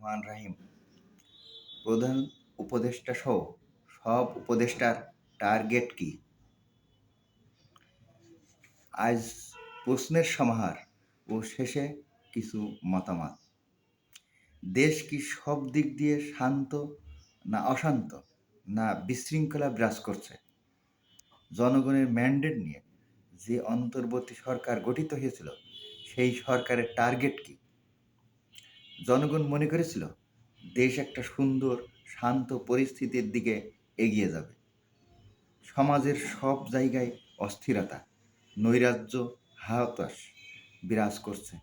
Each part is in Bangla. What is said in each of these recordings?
রহমান রাহিম। প্রধান উপদেষ্টা সহ সব উপদেষ্টার টার্গেট কি? আজ প্রশ্নের সমাহার ও শেষে কিছু মতামত। দেশ কি সব দিক দিয়ে শান্ত না অশান্ত, না বিশৃঙ্খলা বিরাজ করছে? জনগণের ম্যান্ডেট নিয়ে যে অন্তর্বর্তী সরকার গঠিত হয়েছিল, সেই সরকারের টার্গেট কি? জনগণ মনে করেছিল দেশ একটা সুন্দর শান্ত পরিস্থিতির দিকে এগিয়ে যাবে। সমাজের সব জায়গায় অস্থিরতা, নৈরাজ্য, হতাশ বিরাজ করছে।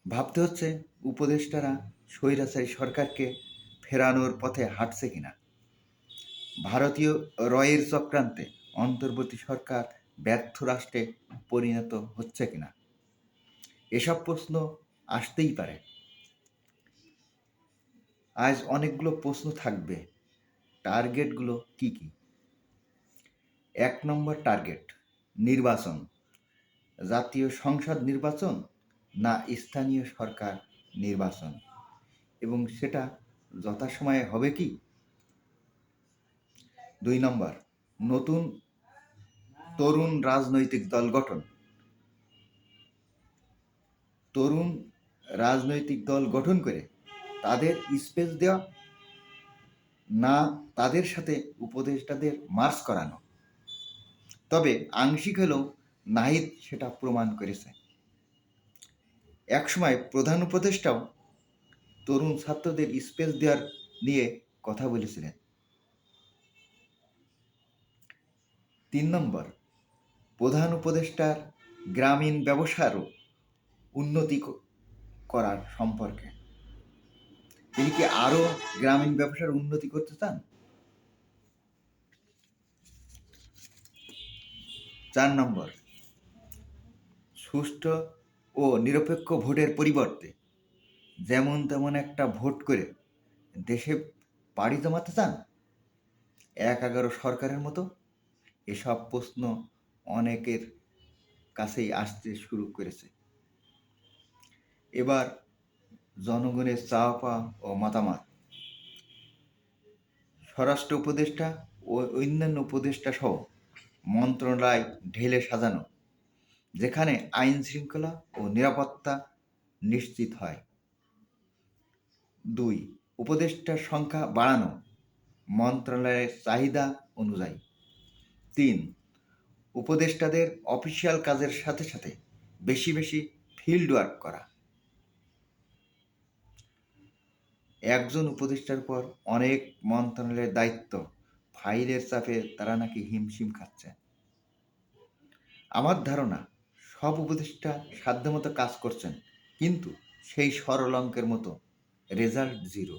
ভাবতে হচ্ছে উপদেষ্টারা স্বৈরাচারী সরকারকে ফেরানোর পথে হাঁটছে কিনা। ভারতীয় রয়ের চক্রান্তে অন্তর্বর্তী সরকার ব্যর্থ রাষ্ট্রে পরিণত হচ্ছে কিনা, এসব প্রশ্ন আসতেই পারে। আজ অনেকগুলো প্রশ্ন থাকবে। টার্গেটগুলো কি কি? 1 নম্বর টার্গেট, নির্বাচন। জাতীয় সংসদ নির্বাচন না স্থানীয় সরকার নির্বাচন, এবং সেটা যথাসময়ে হবে কি? 2 নম্বর, নতুন তরুণ রাজনৈতিক দল গঠন। তরুণ রাজনৈতিক দল গঠন করে তাদের স্পেস দেওয়া, না তাদের সাথে উপদেষ্টাদের মার্চ করানো। তবে আংশিক হলেও নাহিদ সেটা প্রমাণ করেছে। একসময় প্রধান উপদেষ্টাও তরুণ ছাত্রদের স্পেস দেওয়ার নিয়ে কথা বলেছিলেন। 3 নম্বর, প্রধান উপদেষ্টার গ্রামীণ ব্যবসারও উন্নতি করার সম্পর্কে। তিনি কি আরও গ্রামীণ ব্যবসার উন্নতি করতে চান? 4 নম্বর, সুষ্ঠু ও নিরপেক্ষ ভোটের পরিবর্তে যেমন তেমন একটা ভোট করে দেশে পাড়ি জমাতে চান 1/11 সরকারের মতো? এসব প্রশ্ন অনেকের কাছেই আসতে শুরু করেছে। এবার জনগণের চাওয়া পাওয়া ও মতামত। স্বরাষ্ট্র উপদেষ্টা ও অন্যান্য উপদেষ্টা সহ মন্ত্রণালয় ঢেলে সাজানো, যেখানে আইন শৃঙ্খলা ও নিরাপত্তা নিশ্চিত হয়। 2, উপদেষ্টার সংখ্যা বাড়ানো মন্ত্রণালয়ের চাহিদা অনুযায়ী। 3, উপদেষ্টাদের অফিসিয়াল কাজের সাথে সাথে বেশি বেশি ফিল্ড ওয়ার্ক করা। একজন উপদেষ্টার পর অনেক মন্ত্রণালয়ের দায়িত্ব, ফাইলের চাপে তারা নাকি হিমশিম খাচ্ছে। আমার ধারণা সব উপদেষ্টা সাধ্যমতো কাজ করছেন, কিন্তু সেই সরল অঙ্কের মতো রেজাল্ট 0।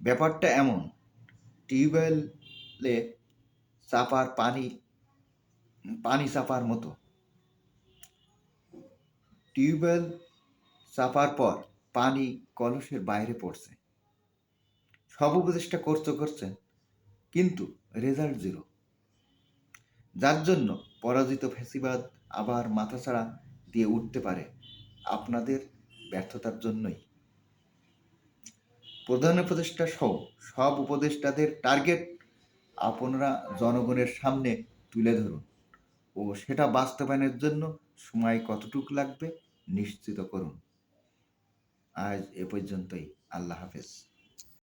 ব্যাপারটা এমন, টিউবওয়েলে চাপার পানি চাপার মতো। টিউবওয়েল চাপার পর পানি কলসের বাইরে পড়ছে। সব উপদেষ্টা করছেন, কিন্তু রেজাল্ট 0, যার জন্য পরাজিত ফ্যাসিবাদ আবার মাথাছাড়া দিয়ে উঠতে পারে আপনাদের ব্যর্থতার জন্যই। প্রধান উপদেষ্টা সহ সব উপদেষ্টাদের টার্গেট আপনারা জনগণের সামনে তুলে ধরুন, ও সেটা বাস্তবায়নের জন্য সময় কতটুকু লাগবে নিশ্চিত করুন। আজ এ পর্যন্তই। আল্লাহ হাফেজ।